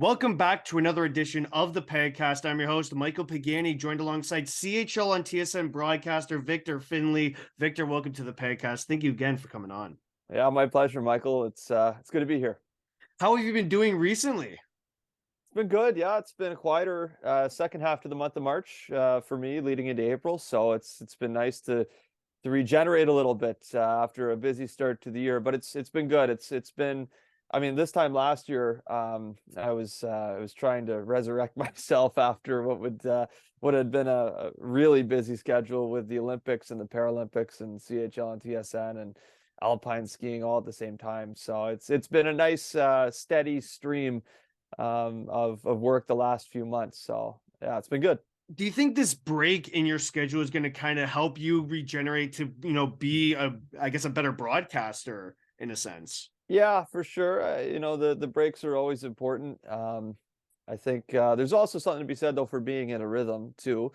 Welcome back to another edition of the Pagcast. I'm your host, Michael Pagani, joined alongside CHL on TSN broadcaster Victor Findlay. Victor, welcome to the Pagcast. Thank you again for coming on. Yeah, my pleasure, Michael. It's good to be here. How have you been doing recently? It's been good. Yeah, it's been a quieter second half to the month of March for me, leading into April. So it's been nice to regenerate a little bit after a busy start to the year. But it's been good. It's been. I mean, this time last year, I was trying to resurrect myself after what had been a really busy schedule with the Olympics and the Paralympics and CHL and TSN and alpine skiing all at the same time. So it's been a nice steady stream of work the last few months. So yeah, it's been good. Do you think this break in your schedule is going to kind of help you regenerate to, be a better broadcaster in a sense? Yeah, for sure. The breaks are always important. I think there's also something to be said though for being in a rhythm too.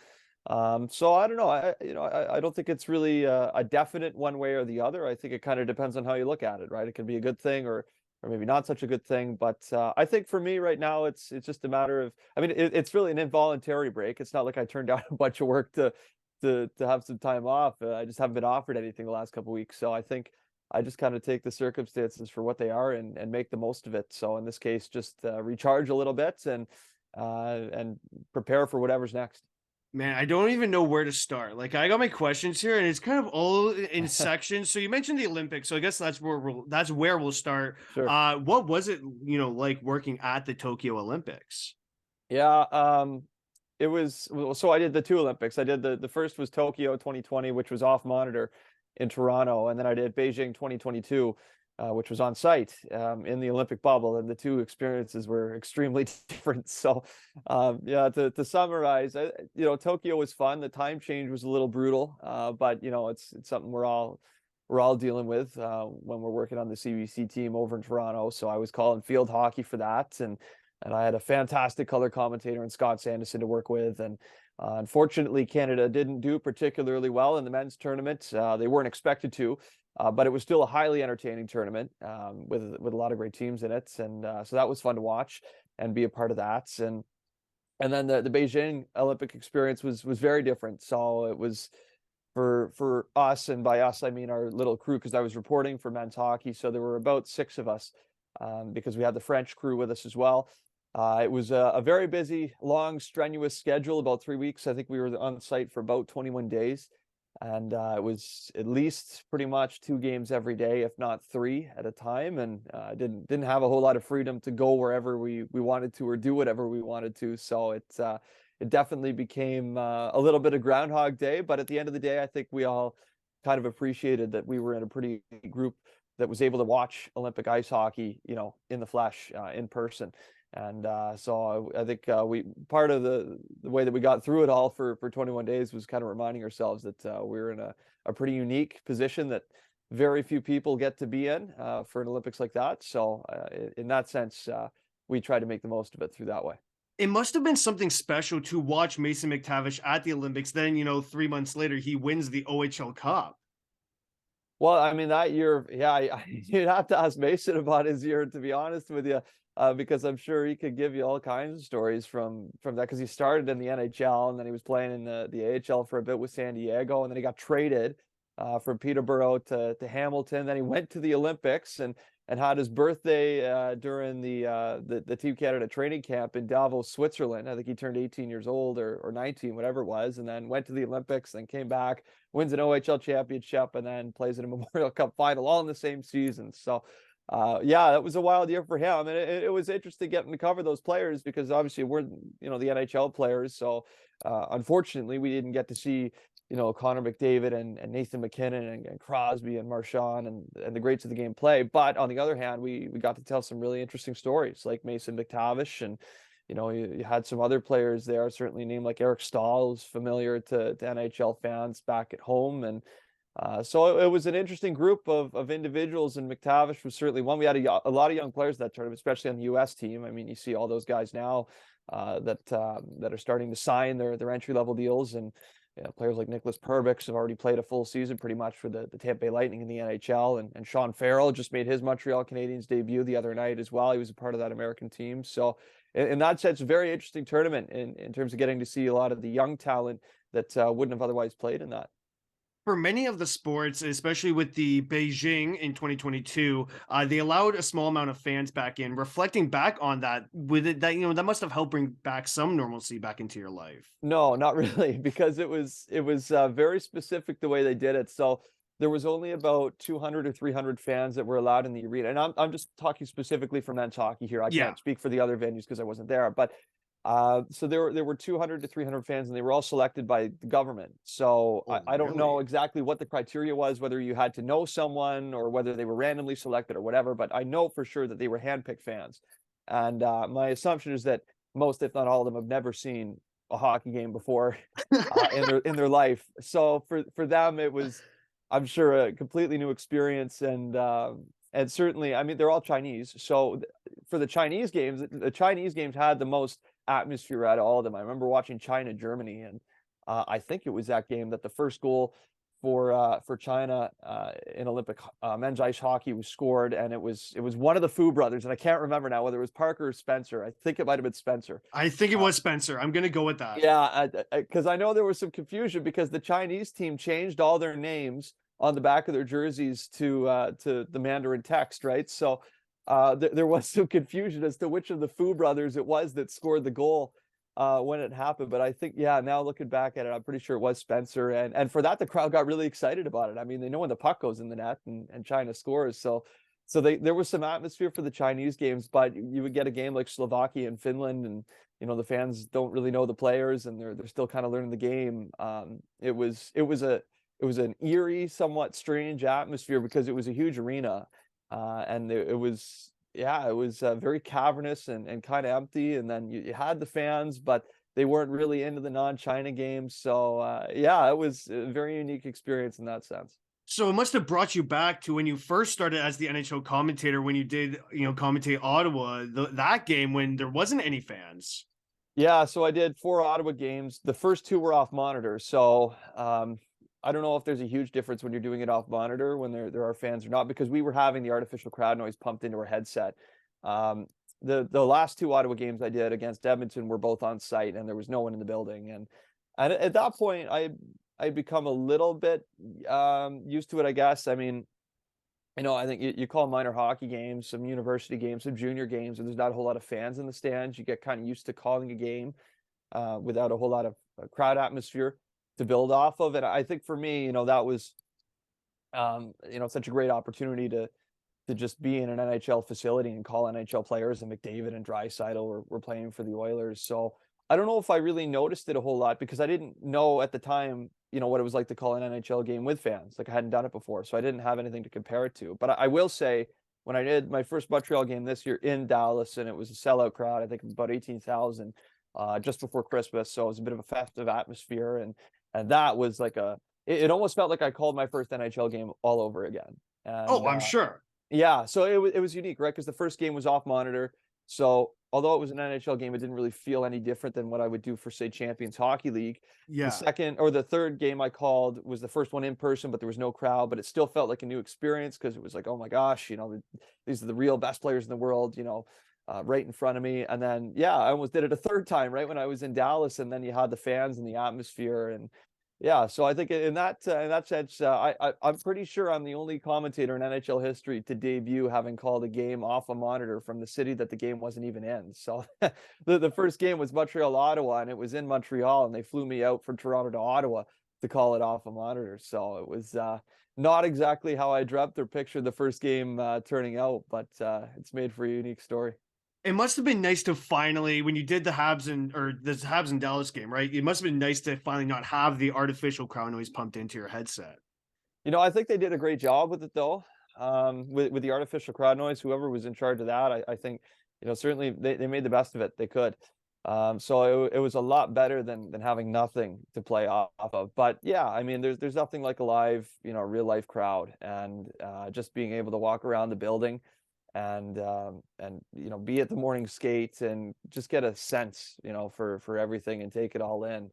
So I don't know. I don't think it's really a definite one way or the other. I think it kind of depends on how you look at it, right? It can be a good thing or maybe not such a good thing. But I think for me right now, it's just a matter of. I mean, it's really an involuntary break. It's not like I turned down a bunch of work to have some time off. I just haven't been offered anything the last couple of weeks. So I think I just kind of take the circumstances for what they are and make the most of it. So in this case, just recharge a little bit and prepare for whatever's next. Man, I don't even know where to start. Like, I got my questions here, and it's kind of all in sections. So you mentioned the Olympics, so I guess that's where we'll start. Sure. What was it, like working at the Tokyo Olympics? Yeah, it was so I did the two Olympics. I did the first was Tokyo 2020, which was off monitor in Toronto, and then I did Beijing 2022, which was on site in the Olympic bubble, and the two experiences were extremely different. So, yeah, to summarize, Tokyo was fun. The time change was a little brutal, but it's something we're all dealing with when we're working on the CBC team over in Toronto. So I was calling field hockey for that, and I had a fantastic color commentator in Scott Sanderson to work with, and unfortunately, Canada didn't do particularly well in the men's tournament. They weren't expected to, but it was still a highly entertaining tournament with a lot of great teams in it, and so that was fun to watch and be a part of that. And then the Beijing Olympic experience was very different. So it was for us, and by us I mean our little crew, because I was reporting for men's hockey. So there were about 6 of us because we had the French crew with us as well. It was a very busy, long, strenuous schedule, about 3 weeks. I think we were on site for about 21 days. And it was at least pretty much 2 games every day, if not 3 at a time. And didn't have a whole lot of freedom to go wherever we wanted to or do whatever we wanted to. So it definitely became a little bit of Groundhog Day. But at the end of the day, I think we all kind of appreciated that we were in a pretty group that was able to watch Olympic ice hockey, in the flesh, in person. And so I think we part of the way that we got through it all for 21 days was kind of reminding ourselves that we're in a pretty unique position that very few people get to be in for an Olympics like that. So in that sense, we try to make the most of it through that way. It must have been something special to watch Mason McTavish at the Olympics. Then, 3 months later, he wins the OHL Cup. Well, I mean, that year, yeah, you'd have to ask Mason about his year, to be honest with you. Because I'm sure he could give you all kinds of stories from that, because he started in the NHL and then he was playing in the AHL for a bit with San Diego, and then he got traded from Peterborough to Hamilton. Then he went to the Olympics and had his birthday during the Team Canada training camp in Davos, Switzerland. I think he turned 18 years old or 19, whatever it was, and then went to the Olympics, then came back, wins an OHL championship, and then plays in a Memorial Cup final all in the same season. So yeah, that was a wild year for him. And it was interesting getting to cover those players, because obviously we're, the NHL players. So unfortunately, we didn't get to see, Connor McDavid and Nathan McKinnon and Crosby and Marchand and the greats of the game play. But on the other hand, we got to tell some really interesting stories like Mason McTavish. And, you had some other players there, certainly named like Eric Stahl, who's familiar to NHL fans back at home. And so it was an interesting group of individuals, and McTavish was certainly one. We had a lot of young players that tournament, especially on the U.S. team. I mean, you see all those guys now that are starting to sign their entry level deals, and Yeah, players like Nicholas Perbix have already played a full season pretty much for the Tampa Bay Lightning in the NHL. And Sean Farrell just made his Montreal Canadiens debut the other night as well. He was a part of that American team. So in that sense, a very interesting tournament in terms of getting to see a lot of the young talent that wouldn't have otherwise played in that. For many of the sports, especially with the Beijing in 2022, they allowed a small amount of fans back in. Reflecting back on that, with it, that that must have helped bring back some normalcy back into your life. No, not really, because it was very specific the way they did it. So there was only about 200 or 300 fans that were allowed in the arena, and I'm just talking specifically for men's hockey here. I Yeah. can't speak for the other venues because I wasn't there, but so there were 200 to 300 fans, and they were all selected by the government. So Oh, I don't know really? exactly what the criteria was, whether you had to know someone or whether they were randomly selected or whatever. But I know for sure that they were handpicked fans, and my assumption is that most, if not all of them, have never seen a hockey game before in their life. So for them, it was, I'm sure, a completely new experience, and certainly, I mean, they're all Chinese. So for the Chinese games had the most atmosphere out of all of them. I remember watching China Germany, and I think it was that game that the first goal for China in Olympic men's ice hockey was scored, and it was one of the Fu brothers, and I can't remember now whether it was Parker or Spencer. I think it might have been Spencer. I think it was Spencer. I'm gonna go with that. Yeah, because I know there was some confusion because the Chinese team changed all their names on the back of their jerseys to the Mandarin text, right? So there was some confusion as to which of the Fu brothers it was that scored the goal when it happened. But I think, yeah, now looking back at it, I'm pretty sure it was Spencer. And for that, the crowd got really excited about it. I mean, they know when the puck goes in the net and China scores. So there was some atmosphere for the Chinese games, but you would get a game like Slovakia and Finland, and the fans don't really know the players, and they're still kind of learning the game. It was an eerie, somewhat strange atmosphere because it was a huge arena, and it was, yeah, it was very cavernous and kind of empty. And then you had the fans, but they weren't really into the non-China games. So yeah, it was a very unique experience in that sense. So it must have brought you back to when you first started as the NHL commentator, when you did, commentate Ottawa, that game when there wasn't any fans. Yeah, so I did 4 Ottawa games. The first 2 were off monitor. So I don't know if there's a huge difference when you're doing it off monitor when there are fans or not, because we were having the artificial crowd noise pumped into our headset. The last 2 Ottawa games I did against Edmonton were both on site, and there was no one in the building. And at that point, I'd become a little bit used to it, I guess. I mean, I think you call minor hockey games, some university games, some junior games, and there's not a whole lot of fans in the stands. You get kind of used to calling a game without a whole lot of crowd atmosphere to build off of. And I think for me, that was, such a great opportunity to just be in an NHL facility and call NHL players, and McDavid and Draisaitl were playing for the Oilers. So I don't know if I really noticed it a whole lot because I didn't know at the time, what it was like to call an NHL game with fans. Like, I hadn't done it before, so I didn't have anything to compare it to. But I will say, when I did my first Montreal game this year in Dallas, and it was a sellout crowd, I think about 18,000 just before Christmas. So it was a bit of a festive atmosphere. And that was like it almost felt like I called my first NHL game all over again. And Oh, I'm sure. yeah, so it was unique, right? Because the first game was off monitor. So although it was an NHL game, it didn't really feel any different than what I would do for, say, Champions Hockey League. The Yeah. second or the third game I called was the first one in person, but there was no crowd, but it still felt like a new experience because it was like, oh my gosh, these are the real best players in the world, right in front of me. And then, yeah, I almost did it a third time, right, when I was in Dallas, and then you had the fans and the atmosphere. And yeah, so I think in that sense, I'm pretty sure I'm the only commentator in NHL history to debut having called a game off a monitor from the city that the game wasn't even in. So the first game was Montreal Ottawa, and it was in Montreal, and they flew me out from Toronto to Ottawa to call it off a monitor. So it was not exactly how I dreamt or pictured the first game turning out, but it's made for a unique story. It must have been nice to finally, when you did the Habs and Dallas game, right? It must have been nice to finally not have the artificial crowd noise pumped into your headset. I think they did a great job with it, though. With the artificial crowd noise, whoever was in charge of that, I think, certainly they made the best of it they could. So it was a lot better than having nothing to play off of. But yeah, I mean, there's nothing like a live, real life crowd, and just being able to walk around the building and be at the morning skate and just get a sense, for everything and take it all in.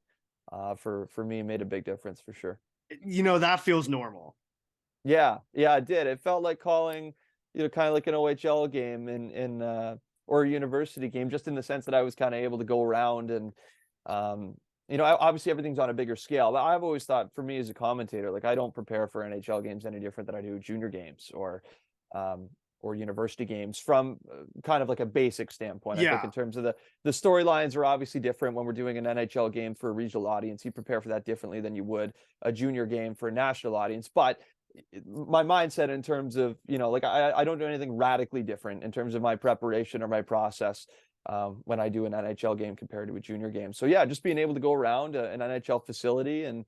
for me made a big difference for sure. That feels normal. Yeah, yeah, it did. It felt like calling, kind of like an OHL game or a university game, just in the sense that I was kind of able to go around and, obviously everything's on a bigger scale. But I've always thought, for me as a commentator, like I don't prepare for NHL games any different than I do junior games um, or university games from kind of like a basic standpoint. I think Yeah. in terms of the storylines are obviously different when we're doing an NHL game for a regional audience. You prepare for that differently than you would a junior game for a national audience, but my mindset in terms of, like I don't do anything radically different in terms of my preparation or my process when I do an NHL game compared to a junior game. So yeah, just being able to go around an NHL facility and,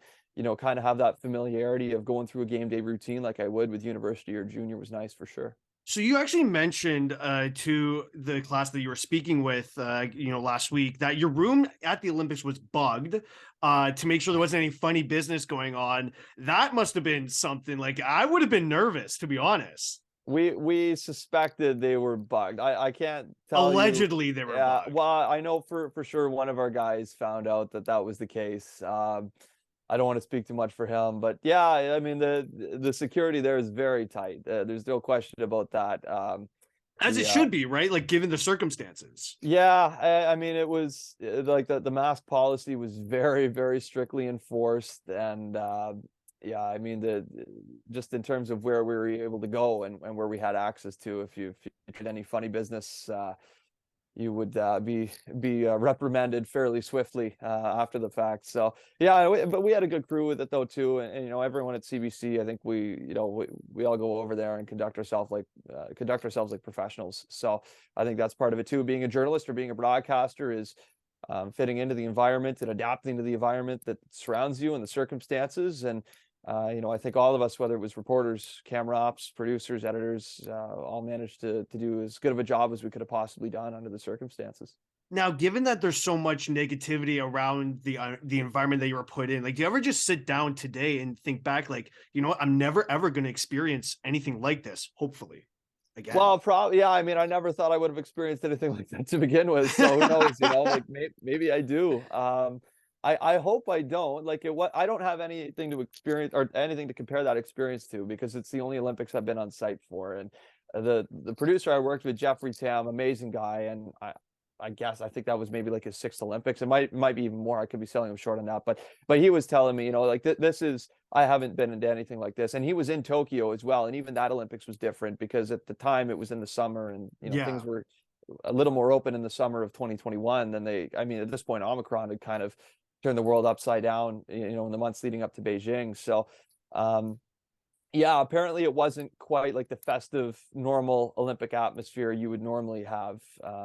kind of have that familiarity of going through a game day routine like I would with university or junior was nice for sure. So you actually mentioned to the class that you were speaking with, last week, that your room at the Olympics was bugged to make sure there wasn't any funny business going on. That must have been something. Like, I would have been nervous, to be honest. We suspected they were bugged. I can't tell you. Allegedly, they were Yeah, bugged. well, I know for sure one of our guys found out that was the case. I don't want to speak too much for him, but yeah, I mean the security there is very tight. There's no question about that. As it The should be, right? Like, given the circumstances. Yeah, I mean it was like the mask policy was very, very strictly enforced, and yeah, I mean just in terms of where we were able to go and where we had access to, if you did any funny business, you would be reprimanded fairly swiftly after the fact. So yeah, but we had a good crew with it though too, and everyone at CBC, I think we all go over there and conduct ourselves like professionals. So I think that's part of it too. Being a journalist or being a broadcaster is fitting into the environment and adapting to the environment that surrounds you and the circumstances. And I think all of us, whether it was reporters, camera ops, producers, editors, all managed to do as good of a job as we could have possibly done under the circumstances. Now, given that there's so much negativity around the environment that you were put in, like, do you ever just sit down today and think back, like, what, I'm never ever going to experience anything like this, hopefully, again? Well, probably, yeah. I mean, I never thought I would have experienced anything like that to begin with. So who knows? Like maybe I do. I hope I don't. Like I don't have anything to experience or anything to compare that experience to, because it's the only Olympics I've been on site for. And the producer I worked with, Jeffrey Tam, amazing guy, and I guess I think that was maybe like his sixth Olympics. It might be even more. I could be selling him short on that, but he was telling me, like this is, I haven't been into anything like this. And he was in Tokyo as well, and even that Olympics was different because at the time it was in the summer, and Yeah. things were a little more open in the summer of 2021 than I mean, at this point, Omicron had kind of turned the world upside down, in the months leading up to Beijing. So, yeah, apparently it wasn't quite like the festive, normal Olympic atmosphere you would normally have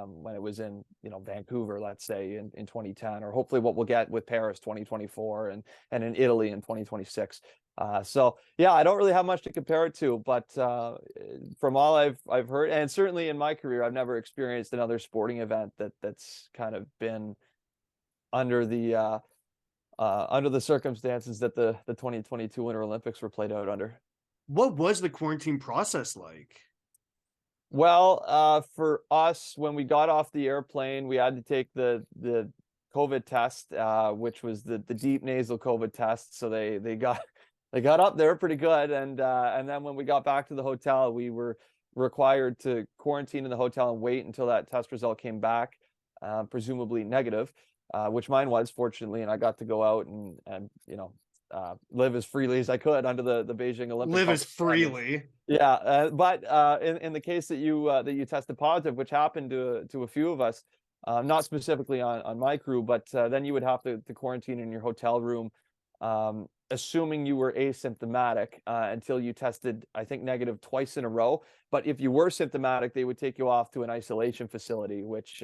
when it was in, Vancouver, let's say in 2010, or hopefully what we'll get with Paris 2024 and in Italy in 2026. So yeah, I don't really have much to compare it to, but from all I've heard, and certainly in my career, I've never experienced another sporting event that's kind of been under the circumstances that the 2022 Winter Olympics were played out under. What was the quarantine process like? Well, for us, when we got off the airplane, we had to take the COVID test, which was the deep nasal COVID test. So they got up there pretty good, and then when we got back to the hotel, we were required to quarantine in the hotel and wait until that test result came back, presumably negative, which mine was, fortunately, and I got to go out and live as freely as I could under the Beijing Olympic Live as public standards. freely. Yeah, but in the case that you tested positive, which happened to a few of us, not specifically on my crew, but then you would have to quarantine in your hotel room, assuming you were asymptomatic until you tested, I think, negative twice in a row. But if you were symptomatic, they would take you off to an isolation facility, which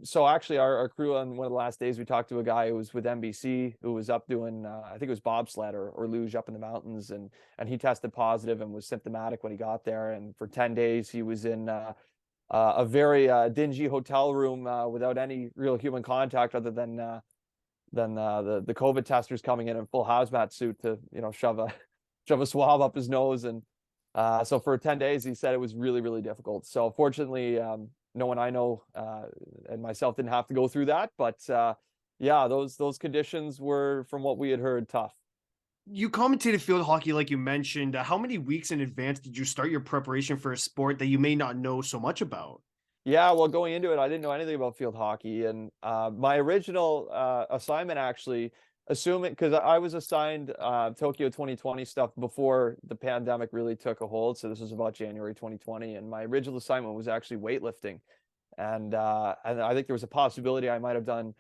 so actually our crew, on one of the last days, we talked to a guy who was with NBC, who was up doing I think it was bobsled or luge up in the mountains, and he tested positive and was symptomatic when he got there, and for 10 days he was in a very dingy hotel room without any real human contact other than the COVID testers coming in full hazmat suit to shove a swab up his nose. And so for 10 days he said it was really, really difficult. So fortunately, no one I know and myself didn't have to go through that, but Yeah, those conditions were, from what we had heard, tough. You commentated field hockey, like you mentioned. How many weeks in advance did you start your preparation for a sport that you may not know so much about? Yeah, well, going into it, I didn't know anything about field hockey, and my original assignment, actually, assuming, because I was assigned Tokyo 2020 stuff before the pandemic really took a hold, so this was about January 2020, and my original assignment was actually weightlifting, and I think there was a possibility I might have done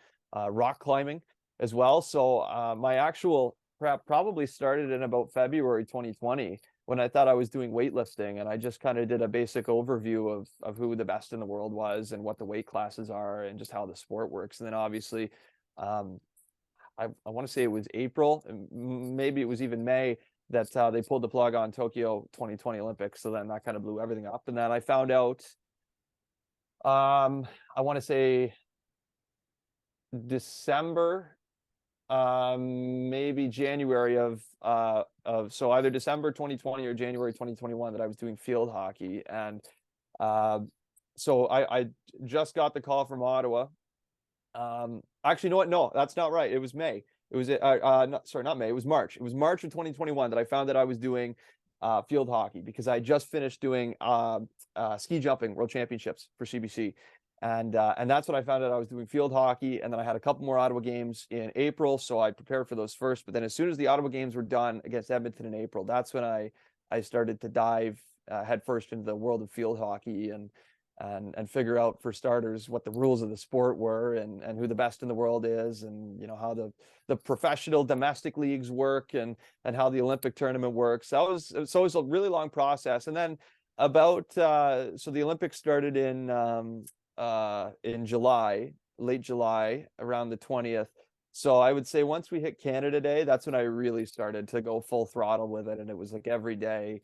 rock climbing as well. So my actual prep probably started in about February 2020, when I thought I was doing weightlifting, and I just kind of did a basic overview of who the best in the world was and what the weight classes are and just how the sport works. And then obviously, um, I want to say it was April, maybe it was even May, that they pulled the plug on Tokyo 2020 Olympics. So then that kind of blew everything up. And then I found out, I want to say December, maybe January of so either December 2020 or January 2021, that I was doing field hockey. And uh so I just got the call from Ottawa. Actually, you know what? No, that's not right. It was May. It was not, sorry, not May. It was March. It was March of 2021 that I found that I was doing field hockey, because I just finished doing ski jumping world championships for CBC. And that's what I found out. I was doing field hockey, and then I had a couple more Ottawa games in April, so I prepared for those first. But then as soon as the Ottawa games were done against Edmonton in April, that's when I started to dive headfirst into the world of field hockey, and figure out, for starters, what the rules of the sport were, and who the best in the world is, and how the professional domestic leagues work, and how the Olympic tournament works. It was a really long process. And then about so the Olympics started in July, late July, around the 20th. So I would say once we hit Canada Day, that's when I really started to go full throttle with it. And it was like every day,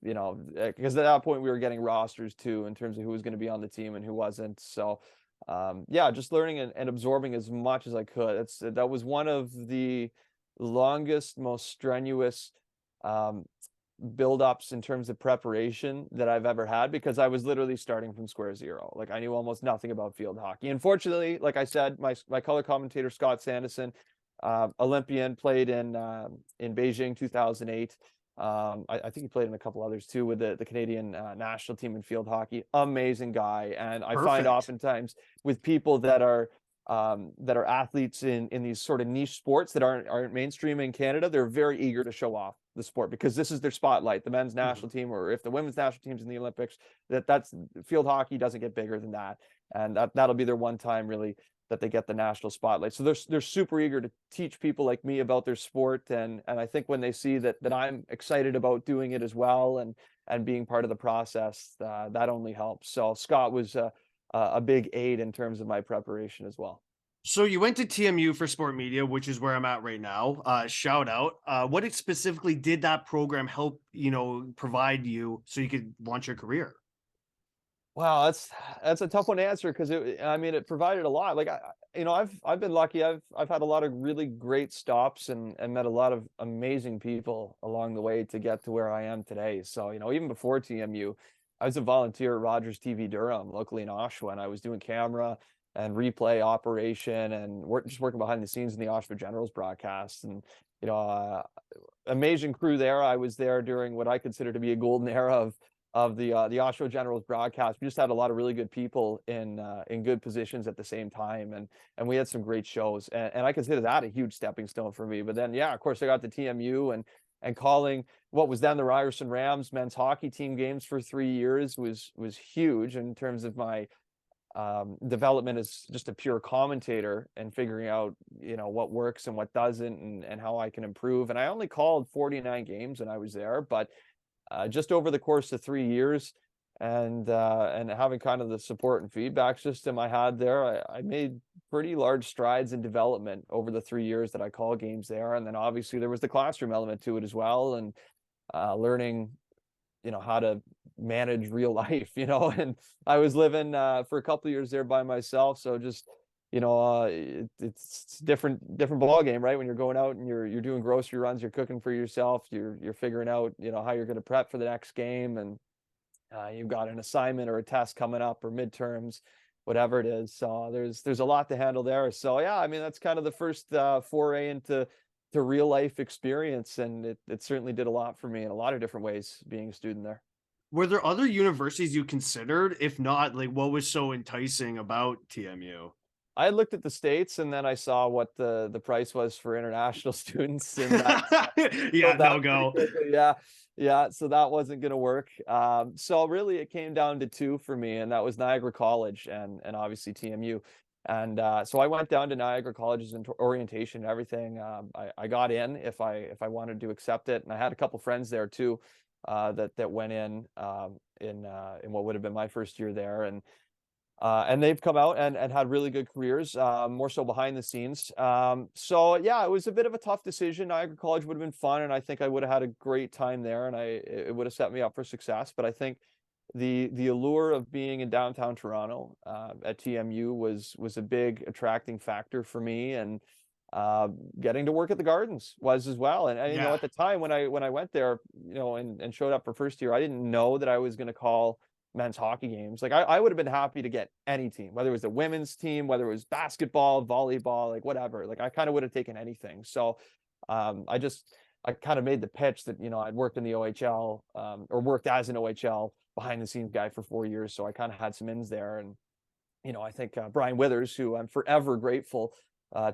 because at that point we were getting rosters too, in terms of who was going to be on the team and who wasn't. So yeah, just learning and absorbing as much as I could. That was one of the longest, most strenuous um, build-ups in terms of preparation that I've ever had, because I was literally starting from square zero. Like, I knew almost nothing about field hockey. Unfortunately, like I said, my color commentator, Scott Sanderson, Olympian, played in Beijing 2008. I think he played in a couple others too with the Canadian national team in field hockey. Amazing guy. And I find Perfect. oftentimes with people that are athletes in these sort of niche sports that aren't mainstream in Canada, they're very eager to show off the sport, because this is their spotlight. The men's Mhm. national team, or if the women's national team's in the Olympics, that's field hockey doesn't get bigger than that. And that'll be their one time, really, that they get the national spotlight. So they're super eager to teach people like me about their sport. And I think when they see that I'm excited about doing it as well, and being part of the process, that only helps. So Scott was a big aid in terms of my preparation as well. So you went to TMU for sport media, which is where I'm at right now. Shout out. What specifically did that program help, provide you so you could launch your career? Wow, that's a tough one to answer, because I mean, it provided a lot. Like, I've been lucky. I've had a lot of really great stops, and met a lot of amazing people along the way to get to where I am today. So, even before TMU, I was a volunteer at Rogers TV Durham, locally in Oshawa, and I was doing camera and replay operation, and just working behind the scenes in the Oshawa Generals broadcast. And you know, uh, amazing crew there. I was there during what I consider to be a golden era of the Oshawa Generals broadcast. We just had a lot of really good people in good positions at the same time, and we had some great shows. And I consider that a huge stepping stone for me. But then, yeah, of course, I got the TMU, and calling what was then the Ryerson Rams men's hockey team games for 3 years was huge in terms of my development as just a pure commentator, and figuring out what works and what doesn't, and how I can improve. And I only called 49 games when I was there, but just over the course of 3 years, and having kind of the support and feedback system I had there, I made pretty large strides in development over the 3 years that I call games there. And then obviously there was the classroom element to it as well, and learning how to manage real life. And I was living for a couple of years there by myself, so just it's different ball game, right? When you're going out and you're doing grocery runs, you're cooking for yourself, you're figuring out how you're going to prep for the next game, and you've got an assignment or a test coming up, or midterms. whatever it is. So there's a lot to handle there. So yeah, I mean, that's kind of the first foray into real life experience, and it certainly did a lot for me in a lot of different ways being a student there. Were there other universities you considered? If not, like what was so enticing about TMU? I had looked at the States, and then I saw what the price was for international students, and that Yeah, killed no that pretty go. quickly. Yeah, yeah. So that wasn't going to work. So really, it came down to two for me, and that was Niagara College and obviously TMU. And so I went down to Niagara College's orientation and everything. I got in if I wanted to accept it, and I had a couple friends there too, that went in what would have been my first year there, and they've come out and had really good careers, more so behind the scenes. So yeah, it was a bit of a tough decision. Niagara College would have been fun, and I think I would have had a great time there, and it would have set me up for success. But I think the allure of being in downtown Toronto at TMU was a big attracting factor for me, and getting to work at the Gardens was as well. And you know, Yeah. at the time when I went there, you know, and showed up for first year, I didn't know that I was going to call men's hockey games. Like I would have been happy to get any team, whether it was a women's team, whether it was basketball, volleyball, like whatever. Like I kind of would have taken anything. So I kind of made the pitch that, you know, I'd worked in the OHL, or worked as an OHL behind the scenes guy for 4 years. So I kind of had some ins there. And, you know, I think Brian Withers, who I'm forever grateful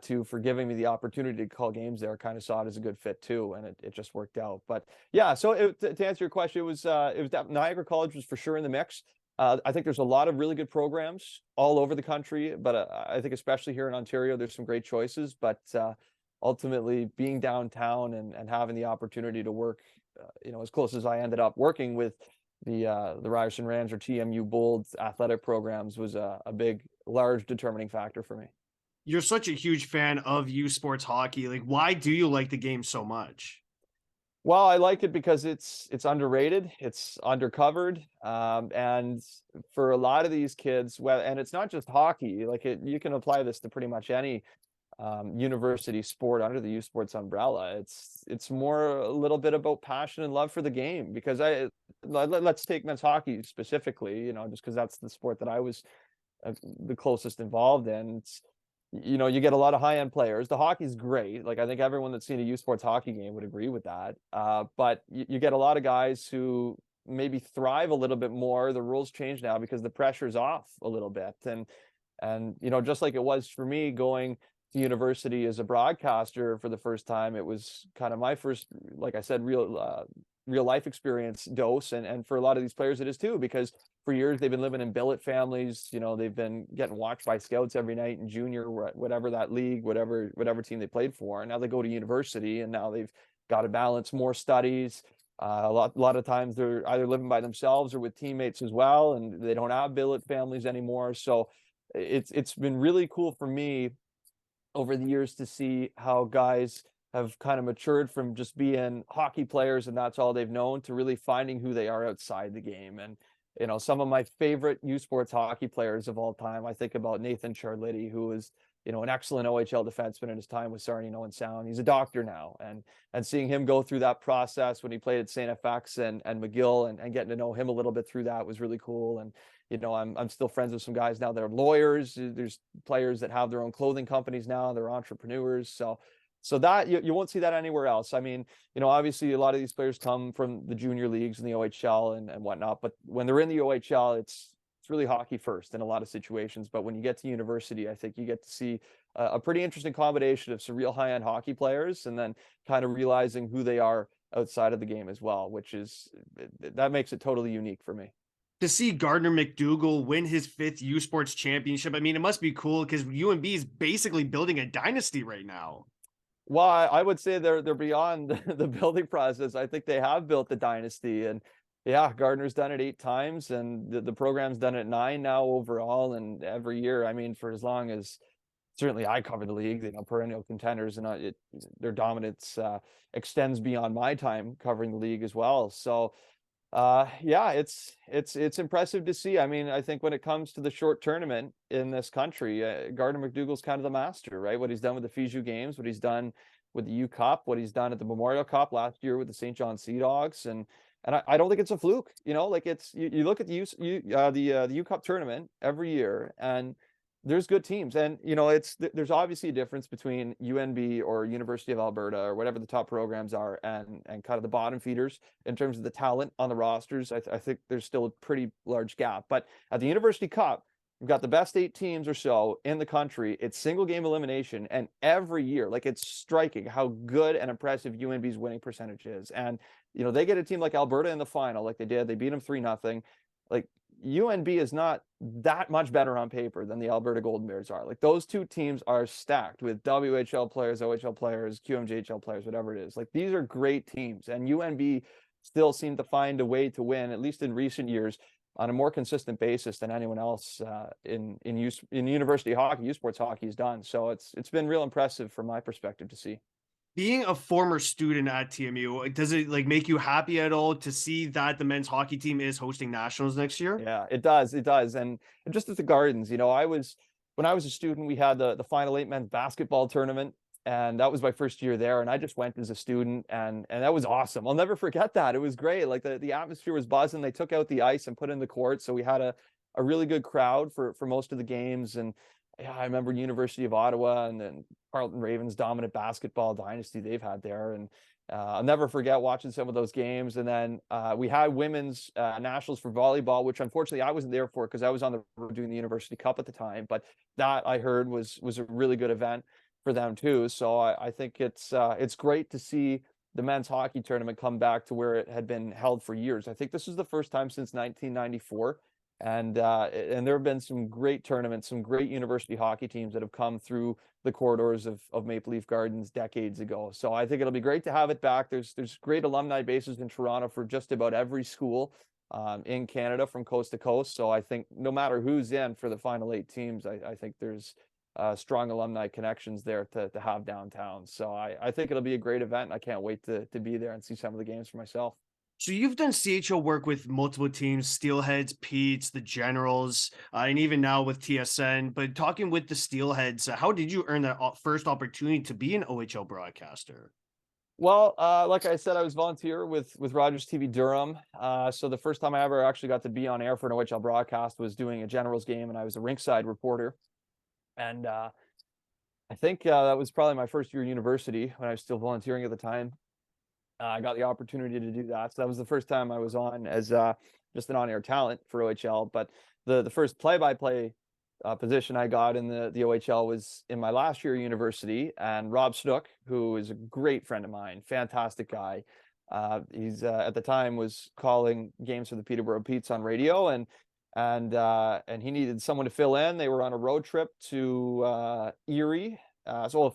to for giving me the opportunity to call games there, kind of saw it as a good fit too, and it just worked out. But yeah, so to answer your question, it was that Niagara College was for sure in the mix. I think there's a lot of really good programs all over the country, but I think especially here in Ontario, there's some great choices. But ultimately, being downtown and having the opportunity to work, you know, as close as I ended up working with the Ryerson Rams or TMU Bold athletic programs was a big, large determining factor for me. You're such a huge fan of U Sports hockey. Like, why do you like the game so much? Well, I like it because it's underrated, it's undercovered, and for a lot of these kids, well, and it's not just hockey. Like you can apply this to pretty much any university sport under the U Sports umbrella. It's more a little bit about passion and love for the game. Because let's take men's hockey specifically, you know, just because that's the sport that I was the closest involved in. You know, you get a lot of high-end players. The hockey's great. Like I think everyone that's seen a U Sports hockey game would agree with that. But you get a lot of guys who maybe thrive a little bit more. The rules change now because the pressure's off a little bit. And you know, just like it was for me going to university as a broadcaster for the first time, it was kind of my first, like I said, real life experience dose. And for a lot of these players, it is too, because for years they've been living in billet families. You know, they've been getting watched by scouts every night in junior, whatever that league, whatever team they played for. And now they go to university, and now they've got to balance more studies. A lot of times they're either living by themselves or with teammates as well, and they don't have billet families anymore. So it's been really cool for me over the years to see how guys have kind of matured from just being hockey players and that's all they've known to really finding who they are outside the game. And you know, some of my favorite U Sports hockey players of all time, I think about Nathan Charlitti, who is, you know, an excellent OHL defenseman in his time with Sarnia and Sound. He's a doctor now, and seeing him go through that process when he played at St. FX and McGill, and getting to know him a little bit through that was really cool. And you know, I'm still friends with some guys now that are lawyers. There's players that have their own clothing companies now. They're entrepreneurs. So that you won't see that anywhere else. I mean, you know, obviously a lot of these players come from the junior leagues and the OHL and whatnot, but when they're in the OHL, it's really hockey first in a lot of situations. But when you get to university, I think you get to see a pretty interesting combination of some real high-end hockey players, and then kind of realizing who they are outside of the game as well, which is that makes it totally unique for me. To see Gardner McDougall win his 5th U Sports championship, I mean, it must be cool because UNB is basically building a dynasty right now. Well, I would say they're beyond the building process. I think they have built the dynasty, and yeah, Gardner's done it 8 times, and the program's done it 9 now overall. And every year, I mean, for as long as certainly I cover the league, you know, perennial contenders, and their dominance extends beyond my time covering the league as well. So yeah, it's impressive to see. I mean, I think when it comes to the short tournament in this country, Gardner McDougall's kind of the master, right? What he's done with the Fiju games, what he's done with the U Cup, what he's done at the Memorial Cup last year with the St. John Sea Dogs, and And I don't think it's a fluke, like you look at the U Cup tournament every year, and there's good teams. And, there's obviously a difference between UNB or University of Alberta or whatever the top programs are, and kind of the bottom feeders in terms of the talent on the rosters. I think there's still a pretty large gap. But at the University Cup, we've got the best 8 teams or so in the country. It's single game elimination. And every year, like, it's striking how good and impressive UNB's winning percentage is. And, they get a team like Alberta in the final, like they did. They beat them 3-0. Like, UNB is not that much better on paper than the Alberta Golden Bears are. Like, those two teams are stacked with WHL players, OHL players, QMJHL players, whatever it is. Like, these are great teams, and UNB still seem to find a way to win, at least in recent years, on a more consistent basis than anyone else in university hockey, U Sports hockey has done. So it's been real impressive from my perspective to see. Being a former student at TMU, does it like make you happy at all to see that the men's hockey team is hosting nationals next year? Yeah, it does. It does. And just at the Gardens, when I was a student, we had the Final Eight men's basketball tournament, and that was my first year there. And I just went as a student, and that was awesome. I'll never forget that. It was great. Like, the atmosphere was buzzing. They took out the ice and put in the court, so we had a really good crowd for most of the games. And yeah, I remember University of Ottawa and then Carleton Ravens dominant basketball dynasty they've had there. And I'll never forget watching some of those games. And then we had women's nationals for volleyball, which unfortunately I wasn't there for because I was on the road doing the University Cup at the time. But that, I heard, was a really good event for them too. So I think it's great to see the men's hockey tournament come back to where it had been held for years. I think this is the first time since 1994. And there have been some great tournaments, some great university hockey teams that have come through the corridors of Maple Leaf Gardens decades ago. So I think it'll be great to have it back. There's great alumni bases in Toronto for just about every school in Canada from coast to coast. So I think no matter who's in for the final 8 teams, I think there's strong alumni connections there to have downtown. So I think it'll be a great event. I can't wait to be there and see some of the games for myself. So you've done CHL work with multiple teams, Steelheads, Pete's, the Generals, and even now with TSN. But talking with the Steelheads, how did you earn that first opportunity to be an OHL broadcaster? Well, like I said, I was volunteer with Rogers TV Durham. So the first time I ever actually got to be on air for an OHL broadcast was doing a Generals game, and I was a rinkside reporter. And I think that was probably my first year of university when I was still volunteering at the time. I got the opportunity to do that. So that was the first time I was on as just an on-air talent for OHL. But the first play-by-play position I got in the OHL was in my last year of university. And Rob Snook, who is a great friend of mine, fantastic guy. He's at the time was calling games for the Peterborough Petes on radio, and he needed someone to fill in. They were on a road trip to Erie.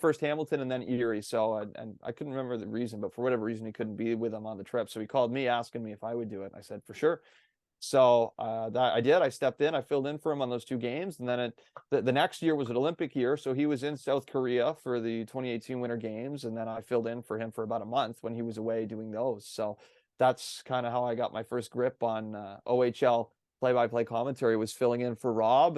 First Hamilton and then Erie. So, and I couldn't remember the reason, but for whatever reason, he couldn't be with them on the trip. So he called me asking me if I would do it. And I said, for sure. So that I did. I stepped in. I filled in for him on those 2 games. And then the next year was an Olympic year. So he was in South Korea for the 2018 Winter Games. And then I filled in for him for about a month when he was away doing those. So that's kind of how I got my first grip on OHL play-by-play commentary, was filling in for Rob.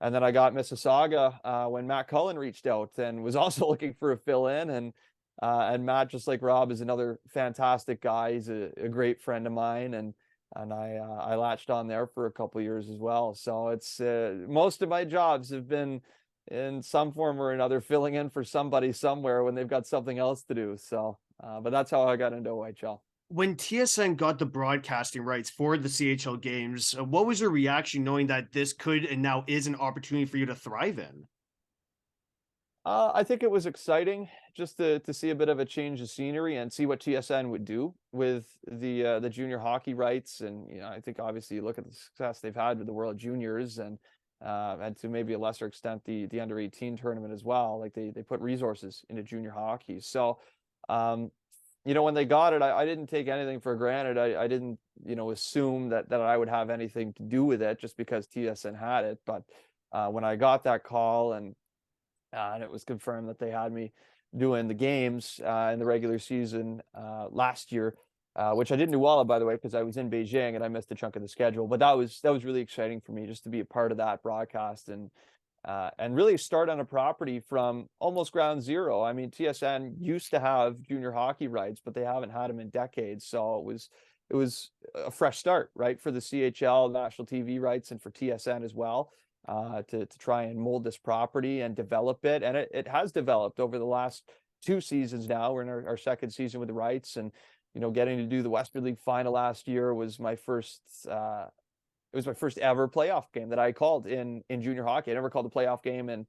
And then I got Mississauga when Matt Cullen reached out and was also looking for a fill-in. And Matt, just like Rob, is another fantastic guy. He's a great friend of mine, and I latched on there for a couple of years as well. So it's most of my jobs have been in some form or another filling in for somebody somewhere when they've got something else to do. So, but that's how I got into OHL. When TSN got the broadcasting rights for the CHL games, what was your reaction knowing that this could and now is an opportunity for you to thrive in? I think it was exciting just to see a bit of a change of scenery and see what TSN would do with the junior hockey rights. And I think obviously you look at the success they've had with the World Juniors and to maybe a lesser extent the under 18 tournament as well. Like they put resources into junior hockey. So when they got it, I didn't take anything for granted. I didn't assume that I would have anything to do with it just because TSN had it. But when I got that call and it was confirmed that they had me doing the games in the regular season last year, which I didn't do well, by the way, because I was in Beijing and I missed a chunk of the schedule. But that was really exciting for me just to be a part of that broadcast and really start on a property from almost ground zero. I mean, TSN used to have junior hockey rights, but they haven't had them in decades. So it was a fresh start, right, for the CHL national TV rights and for TSN as well, to try and mold this property and develop it. And it has developed over the last 2 seasons now. We're in our second season with the rights, and getting to do the Western League final last year was my first. It was my first ever playoff game that I called in junior hockey. I never called a playoff game in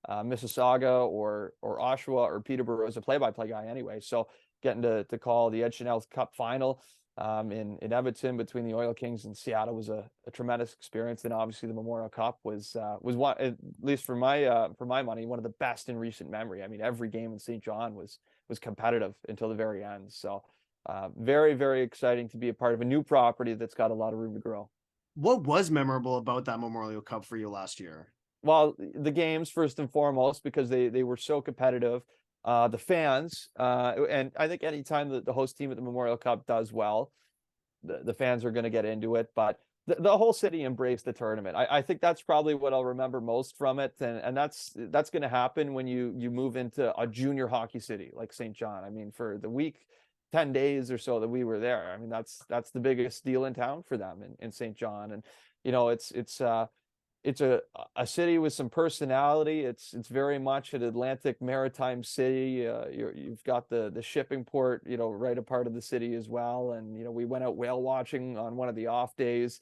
Mississauga or Oshawa or Peterborough as a play-by-play guy anyway. So getting to call the Edge Cup final in Edmonton between the Oil Kings and Seattle was a tremendous experience. And obviously the Memorial Cup was one, at least for my money, one of the best in recent memory. I mean, every game in St. John was competitive until the very end. So very, very exciting to be a part of a new property that's got a lot of room to grow. What was memorable about that Memorial Cup for you last year? Well, the games first and foremost, because they were so competitive. The fans, and I think anytime the host team at the Memorial Cup does well, the fans are going to get into it. But the whole city embraced the tournament. I think that's probably what I'll remember most from it, and that's going to happen when you move into a junior hockey city like St. John. I mean, for the week, 10 days or so that we were there, I mean, that's the biggest deal in town for them in St. John. And it's a city with some personality. It's very much an Atlantic maritime city. You've got the shipping port, right a part of the city as well. And we went out whale watching on one of the off days,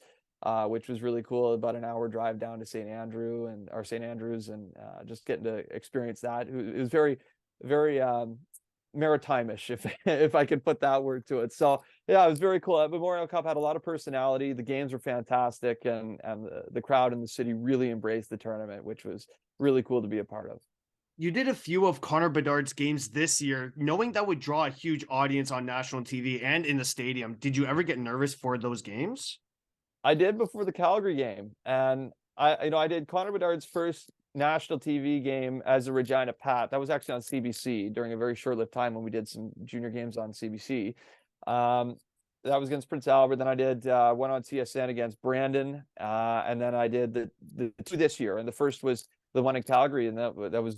which was really cool. About an hour drive down to St. Andrews, and just getting to experience that. It was very, very maritime-ish, if I could put that word to it. So yeah, it was very cool. The Memorial Cup had a lot of personality. The games were fantastic, and the crowd in the city really embraced the tournament, which was really cool to be a part of. You did a few of Connor Bedard's games this year, knowing that would draw a huge audience on national TV and in the stadium. Did you ever get nervous for those games? I did before the Calgary game, and I did Connor Bedard's first national TV game as a Regina Pat. That was actually on CBC during a very short-lived time when we did some junior games on CBC. That was against Prince Albert. Then I did one on TSN against Brandon, and then I did the two this year. And the first was the one in Calgary, and that was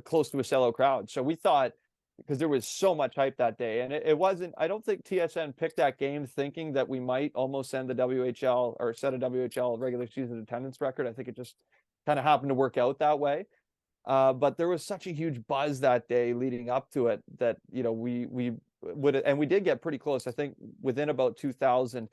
close to a sellout crowd. So we thought, because there was so much hype that day, and it wasn't. I don't think TSN picked that game thinking that we might almost send the WHL or set a WHL regular season attendance record. I think it just kind of happened to work out that way. But there was such a huge buzz that day leading up to it that we would, and we did get pretty close. I think within about 2,000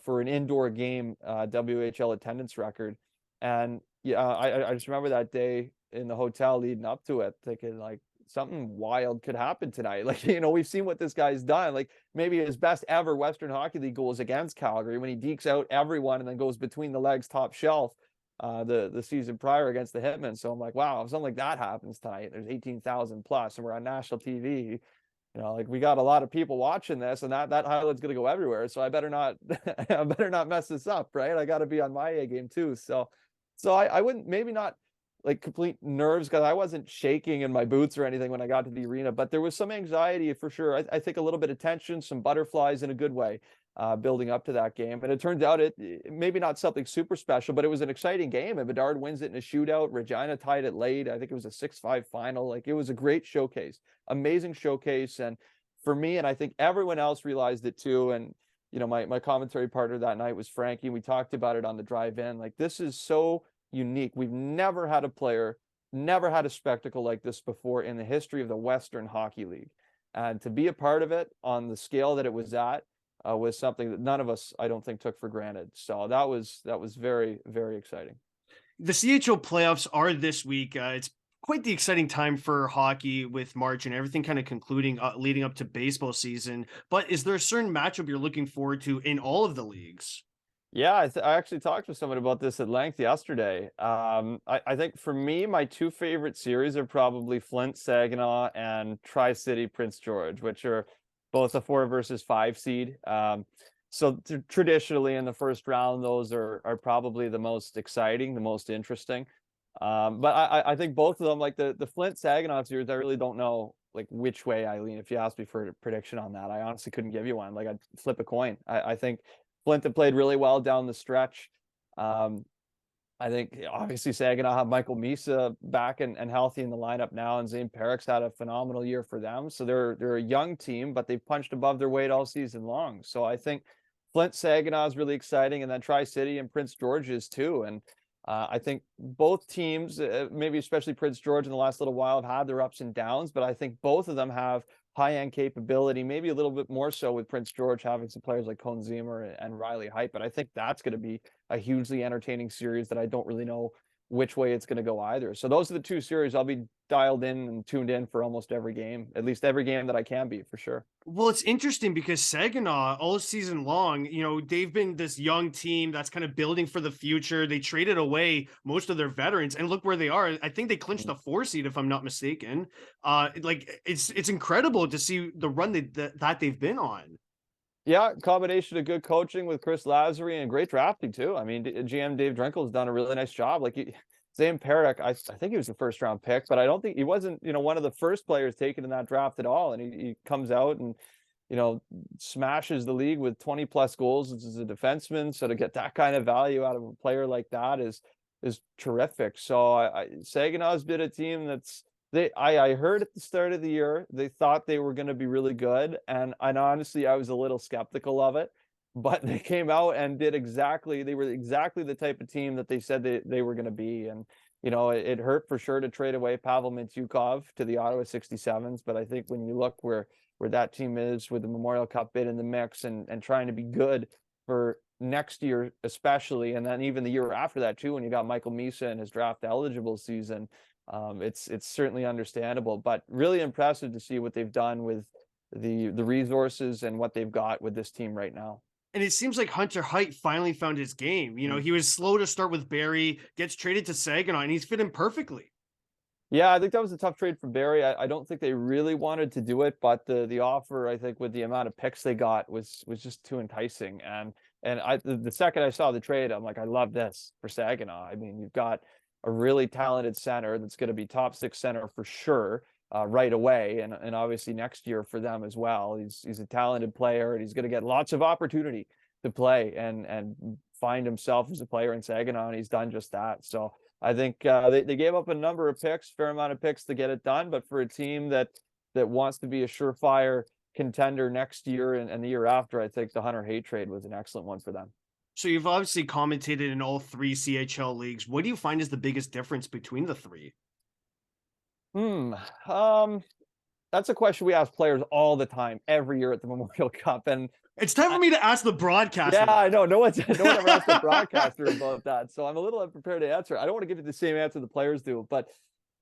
for an indoor game WHL attendance record. And yeah, I just remember that day in the hotel leading up to it, thinking like something wild could happen tonight. Like we've seen what this guy's done. Like maybe his best ever Western Hockey League goal is against Calgary when he dekes out everyone and then goes between the legs top shelf. The season prior against the Hitmen. So I'm like, wow, if something like that happens tonight, there's 18,000 plus, and we're on national TV. Like we got a lot of people watching this, and that highlight's gonna go everywhere. So I better not, I better not mess this up, right? I got to be on my A game too. So I wouldn't, maybe not like complete nerves, because I wasn't shaking in my boots or anything when I got to the arena, but there was some anxiety for sure. I think a little bit of tension, some butterflies in a good way. Building up to that game. And it turns out it maybe not something super special, but it was an exciting game. And Bedard wins it in a shootout. Regina tied it late. I think it was a 6-5 final. Like it was a great showcase, amazing showcase. And for me, and I think everyone else realized it too. And, my commentary partner that night was Frankie. And we talked about it on the drive in. Like this is so unique. We've never had a player, never had a spectacle like this before in the history of the Western Hockey League. And to be a part of it on the scale that it was at, was something that none of us, I don't think, took for granted. So that was very, very exciting. The CHL playoffs are this week. It's quite the exciting time for hockey with March and everything kind of concluding, leading up to baseball season. But is there a certain matchup you're looking forward to in all of the leagues? Yeah, I actually talked with someone about this at length yesterday. I think for me, my two favorite series are probably Flint Saginaw and Tri-City Prince George, which are both a 4 versus 5 seed. So traditionally in the first round, those are probably the most exciting, the most interesting. But I think both of them, like the Flint Saginaw series, I really don't know like which way I lean. If you asked me for a prediction on that, I honestly couldn't give you one. Like I'd flip a coin. I think Flint had played really well down the stretch. I think obviously Saginaw have Michael Misa back and healthy in the lineup now, and Zane Perrick's had a phenomenal year for them. So they're a young team, but they've punched above their weight all season long. So I think Flint Saginaw is really exciting, and then Tri-City and Prince George is too. And I think both teams, maybe especially Prince George in the last little while, have had their ups and downs, but I think both of them have high-end capability, maybe a little bit more so with Prince George having some players like Cone Zimmer and Riley Heidt. But I think that's going to be a hugely entertaining series that I don't really know which way it's going to go either. So those are the two series I'll be dialed in and tuned in for almost every game, at least every game that I can be, for sure. Well, it's interesting because Saginaw all season long, they've been this young team that's kind of building for the future. They traded away most of their veterans, and look where they are. I think they clinched the 4 seed, if I'm not mistaken. It's incredible to see the run that they've been on. Yeah, combination of good coaching with Chris Lazary and great drafting too. I mean, GM Dave Drinkel has done a really nice job. Zane Perrick, I think he was the first round pick, but I don't think he wasn't, one of the first players taken in that draft at all. And he comes out and, smashes the league with 20 plus goals as a defenseman. So to get that kind of value out of a player like that is terrific. So Saginaw's been a team that's, I heard at the start of the year they thought they were going to be really good, and honestly I was a little skeptical of it, but they came out and they were exactly the type of team that they said they were going to be. And it hurt for sure to trade away Pavel Mintyukov to the Ottawa 67s, but I think when you look where that team is with the Memorial Cup bid in the mix and trying to be good for next year especially, and then even the year after that too, when you got Michael Misa in his draft eligible season, it's certainly understandable, but really impressive to see what they've done with the resources and what they've got with this team right now. And it seems like Hunter Height finally found his game. He was slow to start with Barrie, gets traded to Saginaw, and he's fit in perfectly. Yeah, I think that was a tough trade for Barrie. I don't think they really wanted to do it, but the offer, I think, with the amount of picks they got was just too enticing. And the second I saw the trade, I'm like, I love this for Saginaw. I mean, you've got a really talented center that's going to be top 6 center for sure right away, and obviously next year for them as well. He's a talented player, and he's going to get lots of opportunity to play and find himself as a player in Saginaw, and he's done just that. So I think they gave up a number of picks, fair amount of picks to get it done, but for a team that wants to be a surefire contender next year and the year after, I think the Hunter Height trade was an excellent one for them. So you've obviously commentated in all 3 CHL leagues. What do you find is the biggest difference between the 3? That's a question we ask players all the time, every year at the Memorial Cup. And it's time for me to ask the broadcaster. Yeah, I know. No one ever asked the broadcaster about that. So I'm a little unprepared to answer. I don't want to give you the same answer the players do, but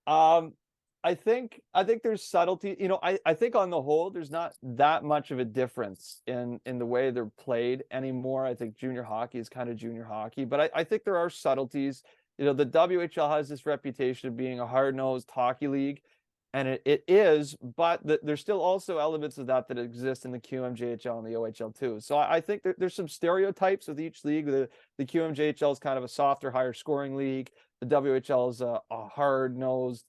I think there's subtlety. I think on the whole, there's not that much of a difference in the way they're played anymore. I think junior hockey is kind of junior hockey, but I think there are subtleties. The WHL has this reputation of being a hard-nosed hockey league, and it is, but there's still also elements of that exist in the QMJHL and the OHL too. So I think there's some stereotypes with each league. The QMJHL is kind of a softer, higher scoring league. The WHL is a hard-nosed,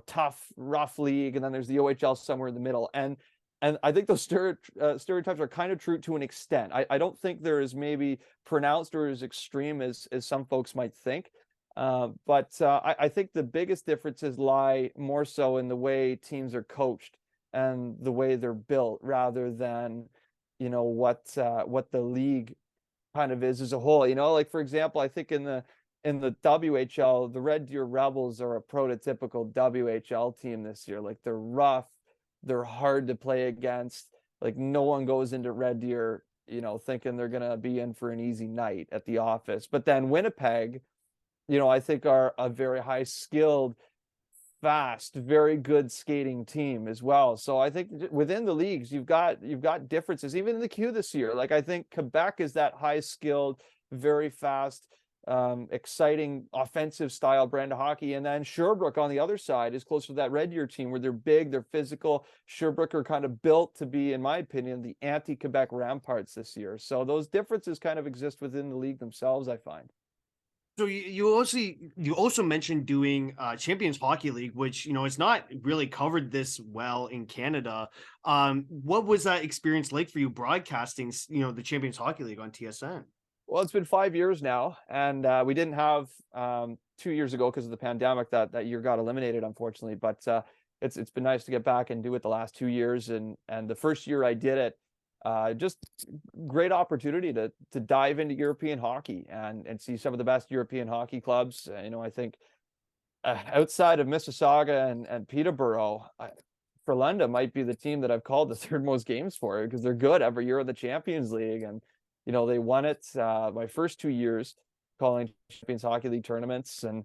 tough, rough league, and then there's the OHL somewhere in the middle. And I think those stereotypes are kind of true to an extent. I don't think they're as maybe pronounced or as extreme as some folks might think. But I think the biggest differences lie more so in the way teams are coached and the way they're built, rather than what the league kind of is as a whole. Like, for example, I think in the WHL, the Red Deer Rebels are a prototypical WHL team this year. Like, they're rough, they're hard to play against. Like, no one goes into Red Deer thinking they're gonna be in for an easy night at the office. But then Winnipeg, I think are a very high skilled, fast, very good skating team as well. So I think within the leagues, you've got differences, even in the Q this year. Like, I think Quebec is that high skilled, very fast, exciting offensive style brand of hockey. And then Sherbrooke on the other side is closer to that Red Deer team, where they're big, they're physical. Sherbrooke are kind of built to be, in my opinion, the anti-Quebec Ramparts this year. So those differences kind of exist within the league themselves, I find. So you also mentioned doing Champions Hockey League, which it's not really covered this well in Canada. What was that experience like for you broadcasting the Champions Hockey League on TSN? Well, it's been 5 years now, and we didn't have 2 years ago because of the pandemic. That year got eliminated, unfortunately. But it's been nice to get back and do it the last 2 years. And the first year I did it, just great opportunity to dive into European hockey and see some of the best European hockey clubs. I think outside of Mississauga and Peterborough, Frölunda might be the team that I've called the third most games for, because they're good every year in the Champions League. And they won it my first 2 years calling Champions Hockey League tournaments. And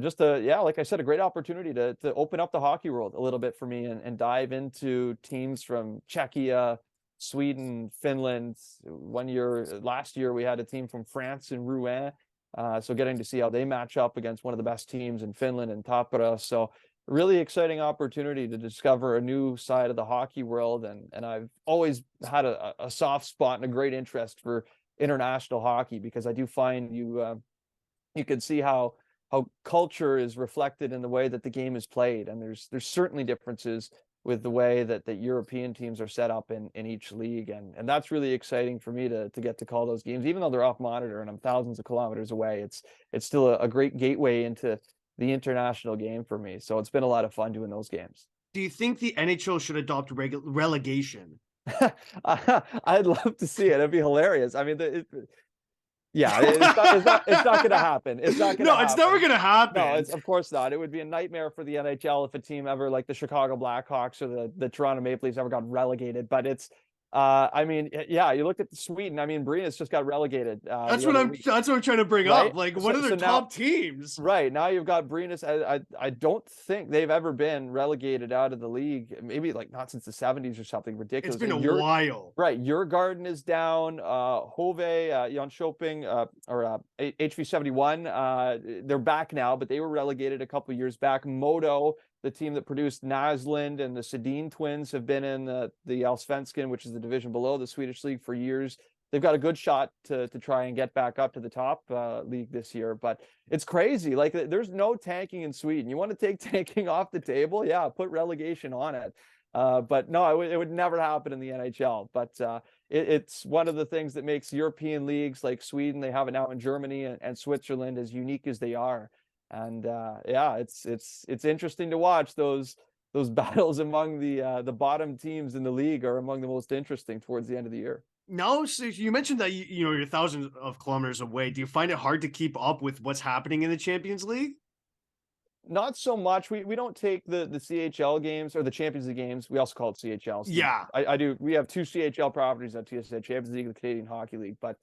just like I said, a great opportunity to open up the hockey world a little bit for me and dive into teams from Czechia, Sweden, Finland. Last year we had a team from France in Rouen. So getting to see how they match up against one of the best teams in Finland and Tappara. So really exciting opportunity to discover a new side of the hockey world. And I've always had a soft spot and a great interest for international hockey, because I do find you can see how culture is reflected in the way that the game is played. And there's certainly differences with the way that the European teams are set up in each league. And that's really exciting for me to get to call those games, even though they're off monitor and I'm thousands of kilometers away. It's still a great gateway into the international game for me. So it's been a lot of fun doing those games. Do you think the NHL should adopt relegation? I'd love to see it. It'd be hilarious. I mean, it's not going to happen. It's not going to No, happen. it's never going to happen. No, of course not. It would be a nightmare for the NHL if a team ever, like the Chicago Blackhawks or the Toronto Maple Leafs, ever got relegated. But it's, you look at Sweden. I mean, Brynäs just got relegated. That's what I'm trying to bring up. Like, what are their top teams? Right now, you've got Brynäs. I don't think they've ever been relegated out of the league. Maybe like not since the 70s or something ridiculous. It's been a while. Right, Djurgården is down. Hove, Jönköping, or HV71. They're back now, but they were relegated a couple years back. Modo, the team that produced Naslund and the Sedin twins, have been in the Allsvenskan, which is the division below the Swedish league, for years. They've got a good shot to try and get back up to the top league this year. But it's crazy. Like, there's no tanking in Sweden. You want to take tanking off the table? Yeah, put relegation on it. But no, it would never happen in the NHL. But it's one of the things that makes European leagues like Sweden, they have it now in Germany and Switzerland, as unique as they are. And it's interesting to watch those battles among the bottom teams in the league are among the most interesting towards the end of the year. No, so you mentioned that you're thousands of kilometers away. Do you find it hard to keep up with what's happening in the Champions League? Not so much. We don't take the CHL games or the Champions League games. We also call it CHL. So yeah, I do. We have two CHL properties at TSN, Champions League and the Canadian Hockey League. But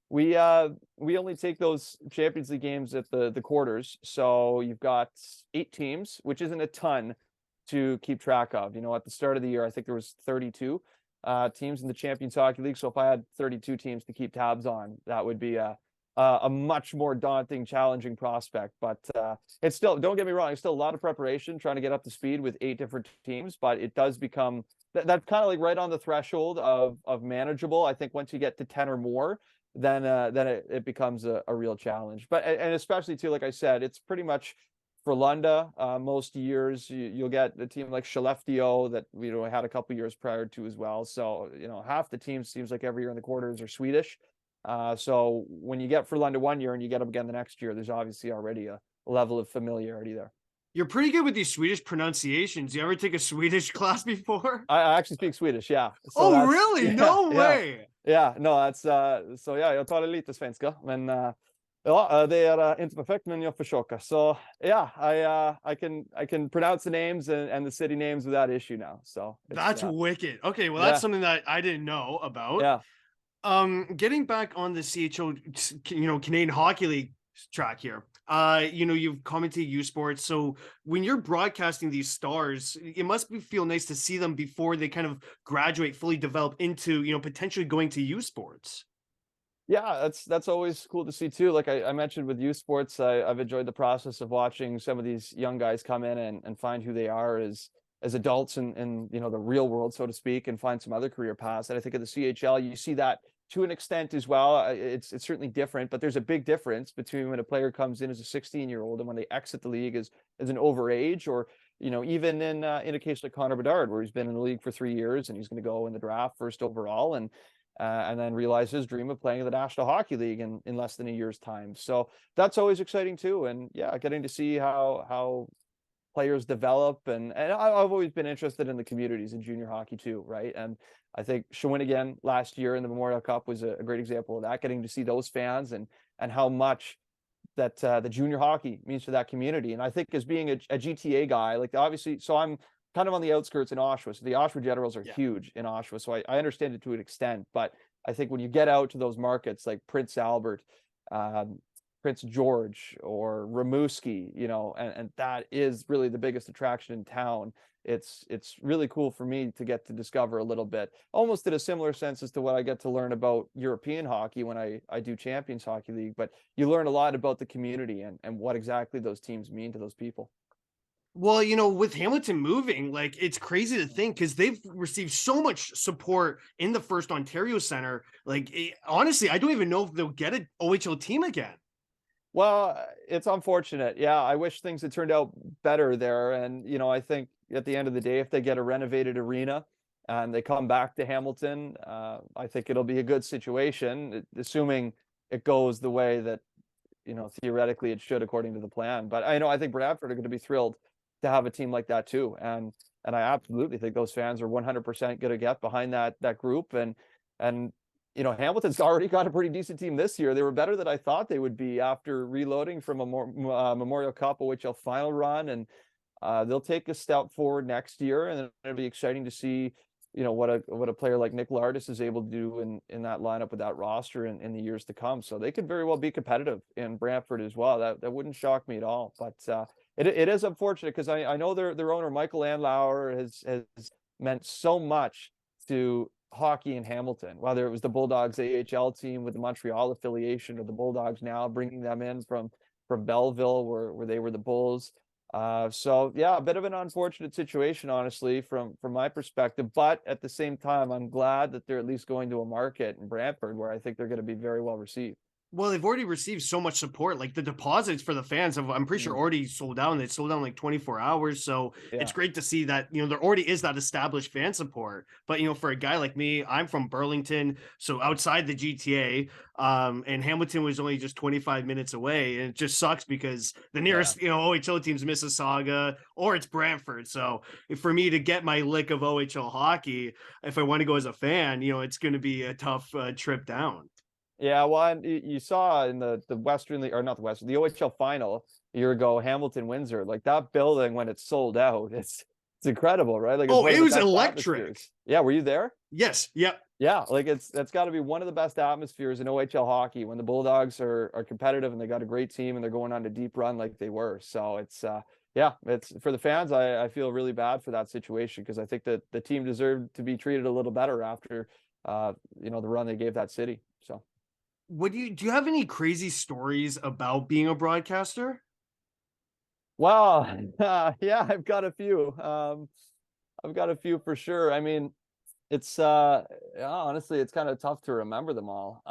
we only take those Champions League games at the quarters. So you've got 8 teams, which isn't a ton to keep track of. At the start of the year, I think there was 32 teams in the Champions Hockey League. So if I had 32 teams to keep tabs on, that would be a much more daunting, challenging prospect. But it's still, don't get me wrong, it's still a lot of preparation trying to get up to speed with 8 different teams. But it does become that's kind of like right on the threshold of manageable. I think once you get to 10 or more, then it becomes a real challenge. But and especially too, like I said, it's pretty much Frölunda. Most years you'll get a team like Skellefteå that had a couple years prior to as well. So half the teams seems like every year in the quarters are Swedish. So when you get Frölunda one year and you get them again the next year, there's obviously already a level of familiarity there. You're pretty good with these Swedish pronunciations. You ever take a Swedish class before? I actually speak Swedish, yeah. So really? Yeah, no way. Yeah, no, that's so yeah, jag talar lite svenska, men det är inte perfekt, men jag försöker. So yeah, I can pronounce the names and the city names without issue now. So that's wicked. Okay, well, that's something that I didn't know about. Yeah. Getting back on the CHL, Canadian Hockey League track here. You've commented U Sports. So when you're broadcasting these stars, it must feel nice to see them before they kind of graduate, fully develop into, potentially going to U Sports. Yeah, that's always cool to see too. Like I mentioned with U Sports, I've enjoyed the process of watching some of these young guys come in and find who they are as adults in the real world, so to speak, and find some other career paths. And I think at the CHL, you see that to an extent as well. It's certainly different, but there's a big difference between when a player comes in as a 16-year-old and when they exit the league as an overage, or even in a case like Connor Bedard, where he's been in the league for 3 years and he's going to go in the draft first overall. And and then realized his dream of playing in the National Hockey League in less than a year's time. So that's always exciting too. And yeah, getting to see how players develop, and I've always been interested in the communities in junior hockey too, right? And I think Shawinigan last year in the Memorial Cup was a great example of that, getting to see those fans and how much that the junior hockey means to that community. And I think as being a GTA guy, like obviously, so I'm kind of on the outskirts in Oshawa. So the Oshawa Generals are huge in Oshawa. So I understand it to an extent, but I think when you get out to those markets like Prince Albert, Prince George or Rimouski, you know, and that is really the biggest attraction in town. It's really cool for me to get to discover a little bit, almost in a similar sense as to what I get to learn about European hockey when I do Champions Hockey League. But you learn a lot about the community and what exactly those teams mean to those people. Well, with Hamilton moving, like it's crazy to think because they've received so much support in the first Ontario Center. Like, honestly, I don't even know if they'll get an OHL team again. Well, it's unfortunate. Yeah, I wish things had turned out better there. And, I think at the end of the day, if they get a renovated arena and they come back to Hamilton, I think it'll be a good situation, assuming it goes the way that, theoretically it should according to the plan. But I think Brantford are going to be thrilled to have a team like that too. And I absolutely think those fans are 100% going to get behind that group. And Hamilton's already got a pretty decent team this year. They were better than I thought they would be after reloading from a Memorial Cup OHL final run, and they'll take a step forward next year. And it'll be exciting to see, what a player like Nick Lardis is able to do in that lineup with that roster in the years to come. So they could very well be competitive in Brantford as well. That wouldn't shock me at all. But it is unfortunate because I know their owner Michael Andlauer has meant so much to hockey in Hamilton, whether it was the Bulldogs AHL team with the Montreal affiliation or the Bulldogs now bringing them in from Belleville where they were the Bulls. So yeah, a bit of an unfortunate situation, honestly, from my perspective, but at the same time, I'm glad that they're at least going to a market in Brantford where I think they're going to be very well received. Well, they've already received so much support. Like the deposits for the fans I'm pretty sure already sold out. They sold out like 24 hours. So it's great to see that, there already is that established fan support. But, for a guy like me, I'm from Burlington, so outside the GTA, and Hamilton was only just 25 minutes away. And it just sucks because the nearest, OHL team's Mississauga or it's Brantford. So for me to get my lick of OHL hockey, if I want to go as a fan, it's going to be a tough trip down. Yeah, well, you saw in the Western League, or not the Western, the OHL final a year ago, Hamilton Windsor, like that building when it's sold out, it's incredible, right? Like, it was electric. Atmospheres. Yeah, were you there? Yes. Yep. Yeah, like that's got to be one of the best atmospheres in OHL hockey when the Bulldogs are competitive and they got a great team and they're going on a deep run like they were. So it's it's for the fans. I feel really bad for that situation because I think that the team deserved to be treated a little better after the run they gave that city. So. Do you have any crazy stories about being a broadcaster? Well, yeah, I've got a few. I've got a few for sure. I mean, it's honestly, it's kind of tough to remember them all.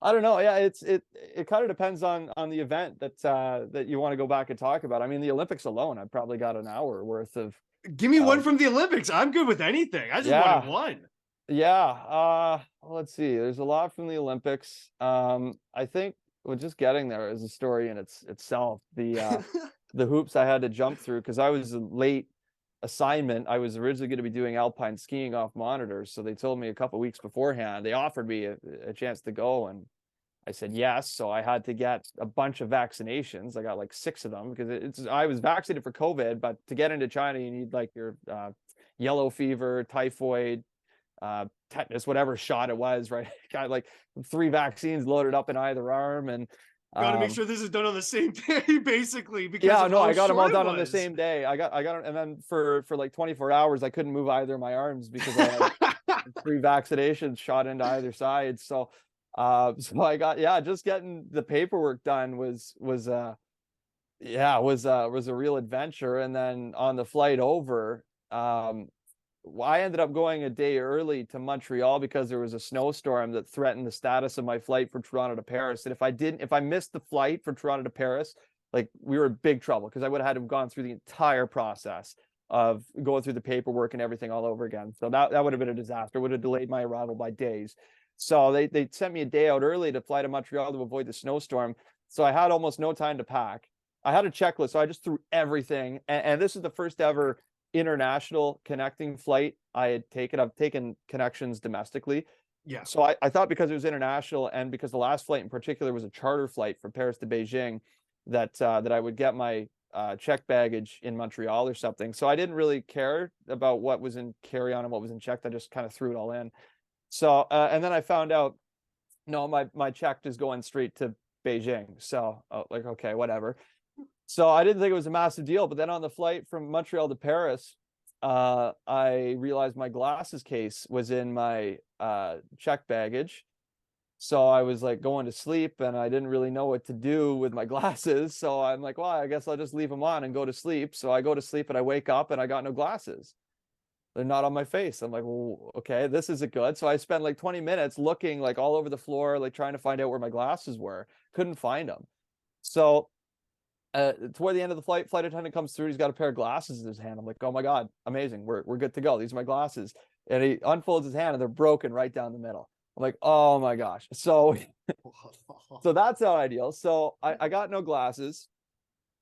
I don't know. Yeah, it kind of depends on the event that you want to go back and talk about. I mean, the Olympics alone, I've probably got an hour worth of. Give me one from the Olympics. I'm good with anything. I just wanted one. Yeah. Let's see. There's a lot from the Olympics. I think just getting there is a story in itself. The hoops I had to jump through because I was a late assignment. I was originally going to be doing alpine skiing off monitors, so they told me a couple of weeks beforehand. They offered me a chance to go, and I said yes. So I had to get a bunch of vaccinations. I got like 6 of them because I was vaccinated for COVID, but to get into China, you need like your yellow fever, typhoid, tetanus, whatever shot it was, right? Got like 3 vaccines loaded up in either arm, and gotta make sure this is done on the same day, basically. Because I got them all done on the same day. I got and then for like 24 hours, I couldn't move either of my arms because I had 3 vaccinations shot into either side. So I got just getting the paperwork done was a real adventure. And then on the flight over, I ended up going a day early to Montreal because there was a snowstorm that threatened the status of my flight from Toronto to Paris. And if I missed the flight from Toronto to Paris, like we were in big trouble because I would have had to have gone through the entire process of going through the paperwork and everything all over again. So that would have been a disaster. Would have delayed my arrival by days. So they sent me a day out early to fly to Montreal to avoid the snowstorm. So I had almost no time to pack. I had a checklist, so I just threw everything. And this is the first ever international connecting flight I had taken. I've taken connections domestically. Yeah. So I thought because it was international and because the last flight in particular was a charter flight from Paris to Beijing, that I would get my checked baggage in Montreal or something. So I didn't really care about what was in carry-on and what was in checked. I just kind of threw it all in. So and then I found out, no, my checked is going straight to Beijing. So like, okay, whatever. So I didn't think it was a massive deal. But then on the flight from Montreal to Paris, I realized my glasses case was in my checked baggage. So I was like going to sleep and I didn't really know what to do with my glasses. So I'm like, well, I guess I'll just leave them on and go to sleep. So I go to sleep and I wake up and I got no glasses. They're not on my face. I'm like, well, okay, this isn't good. So I spent like 20 minutes looking like all over the floor, like trying to find out where my glasses were. Couldn't find them. So toward the end of the flight attendant comes through. He's got a pair of glasses in his hand. I'm like, oh my God, amazing. We're good to go. These are my glasses. And he unfolds his hand and they're broken right down the middle. I'm like, oh my gosh. So that's not ideal. So I got no glasses.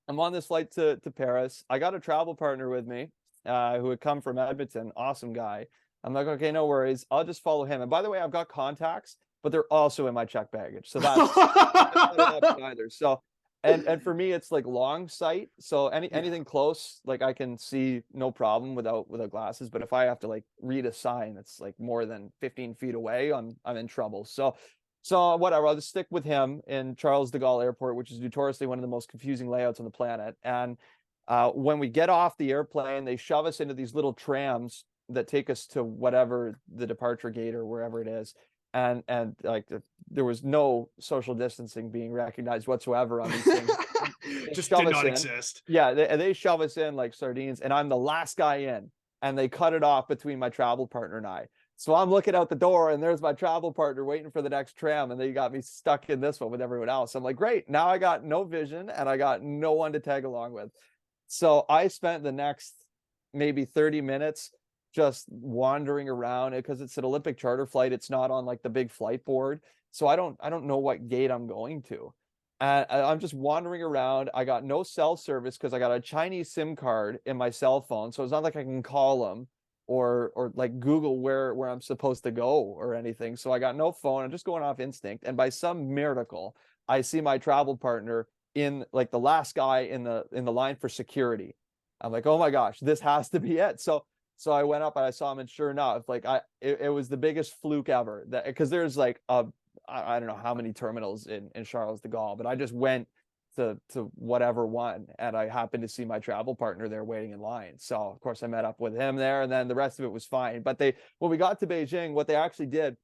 I'm on this flight to Paris. I got a travel partner with me who had come from Edmonton. Awesome guy. I'm like, okay, no worries. I'll just follow him. And by the way, I've got contacts, but they're also in my checked baggage. So that's not an option either. So and for me, it's like long sight. So anything close, like I can see no problem without glasses. But if I have to like read a sign that's like more than 15 feet away, I'm in trouble. So whatever, I'll just stick with him in Charles de Gaulle Airport, which is notoriously one of the most confusing layouts on the planet. And when we get off the airplane, they shove us into these little trams that take us to whatever the departure gate or wherever it is. And like there was no social distancing being recognized whatsoever on these things. Just did not exist. Yeah, they shove us in like sardines, and I'm the last guy in, and they cut it off between my travel partner and I. So I'm looking out the door, and there's my travel partner waiting for the next tram, and they got me stuck in this one with everyone else. I'm like, great, now I got no vision, and I got no one to tag along with. So I spent the next maybe 30 minutes just wandering around because it's an Olympic charter flight. It's not on like the big flight board. So I don't know what gate I'm going to. And I'm just wandering around. I got no cell service because I got a Chinese SIM card in my cell phone. So it's not like I can call them or like Google where I'm supposed to go or anything. So I got no phone. I'm just going off instinct. And by some miracle, I see my travel partner in like the last guy in the line for security. I'm like, oh my gosh, this has to be it. So I went up and I saw him, and sure enough, like it was the biggest fluke ever. That because there's like I don't know how many terminals in Charles de Gaulle, but I just went to whatever one, and I happened to see my travel partner there waiting in line. So of course I met up with him there, and then the rest of it was fine. But when we got to Beijing, what they actually did,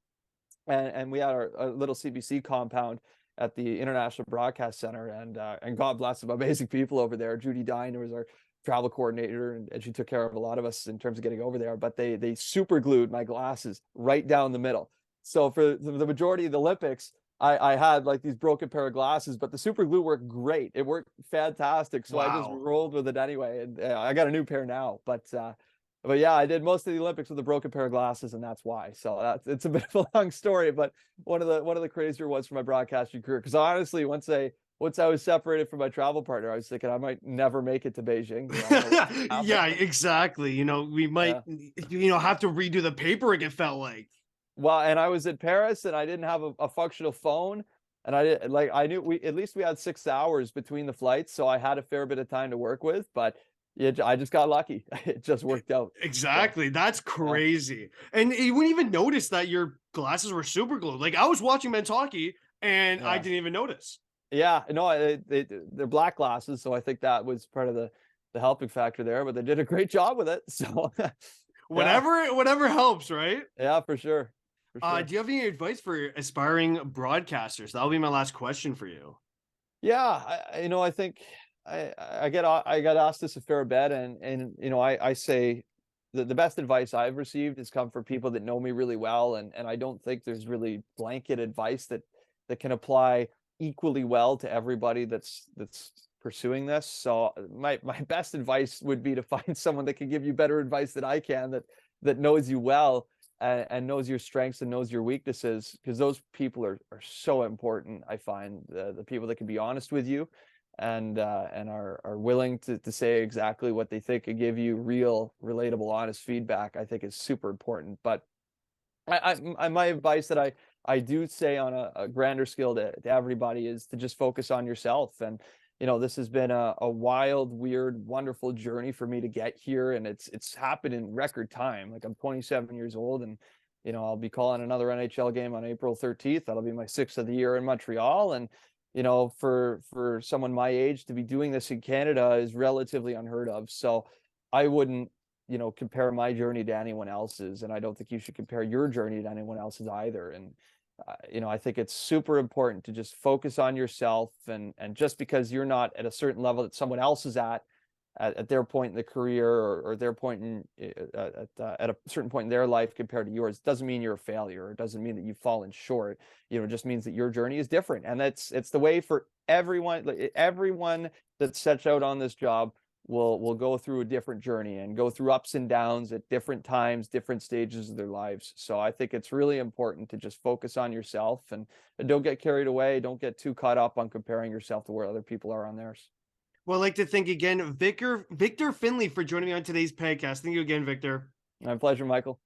and we had our little CBC compound at the International Broadcast Center, and God bless them, amazing people over there. Judy Dine was our travel coordinator, and she took care of a lot of us in terms of getting over there. But they super glued my glasses right down the middle. So for the majority of the Olympics, I had like these broken pair of glasses, but the super glue worked great. It worked fantastic. So I just rolled with it anyway, and I got a new pair now. But yeah, I did most of the Olympics with a broken pair of glasses, and that's why. So it's a bit of a long story, but one of the crazier ones for my broadcasting career. Because honestly, once I was separated from my travel partner, I was thinking I might never make it to Beijing. Yeah, exactly. We might, have to redo the paperwork. It felt like. Well, and I was in Paris, and I didn't have a functional phone, and I knew at least we had 6 hours between the flights, so I had a fair bit of time to work with. But I just got lucky. It just worked out. Exactly. So, that's crazy. Yeah. And you wouldn't even notice that your glasses were super glued. Like I was watching men's hockey, and I didn't even notice. Yeah, no, they're black glasses, so I think that was part of the helping factor there. But they did a great job with it. So whatever helps, right? Yeah, for sure. Do you have any advice for aspiring broadcasters? That'll be my last question for you. Yeah, I think I got asked this a fair bit, and I say the best advice I've received has come from people that know me really well, and I don't think there's really blanket advice that can apply equally well to everybody that's pursuing this. So my best advice would be to find someone that can give you better advice than I can, that knows you well, and knows your strengths and knows your weaknesses, because those people are so important. I find the people that can be honest with you, and are willing to say exactly what they think and give you real, relatable, honest feedback, I think is super important. But my advice that I do say on a grander scale to everybody is to just focus on yourself. And this has been a wild, weird, wonderful journey for me to get here, and it's happened in record time. Like, I'm 27 years old, and I'll be calling another NHL game on April 13th. That'll be my 6th of the year in Montreal. And for someone my age to be doing this in Canada is relatively unheard of. So I wouldn't compare my journey to anyone else's, and I don't think you should compare your journey to anyone else's either. And I think it's super important to just focus on yourself, and just because you're not at a certain level that someone else is at their point in the career, or their point in at a certain point in their life compared to yours, doesn't mean you're a failure. It doesn't mean that you've fallen short. It just means that your journey is different, and it's the way for everyone. Everyone that sets out on this job will go through a different journey and go through ups and downs at different times, different stages of their lives. So I think it's really important to just focus on yourself, and don't get carried away. Don't get too caught up on comparing yourself to where other people are on theirs. Well, I'd like to thank again Victor Findlay for joining me on today's podcast. Thank you again, Victor. My pleasure, Michael.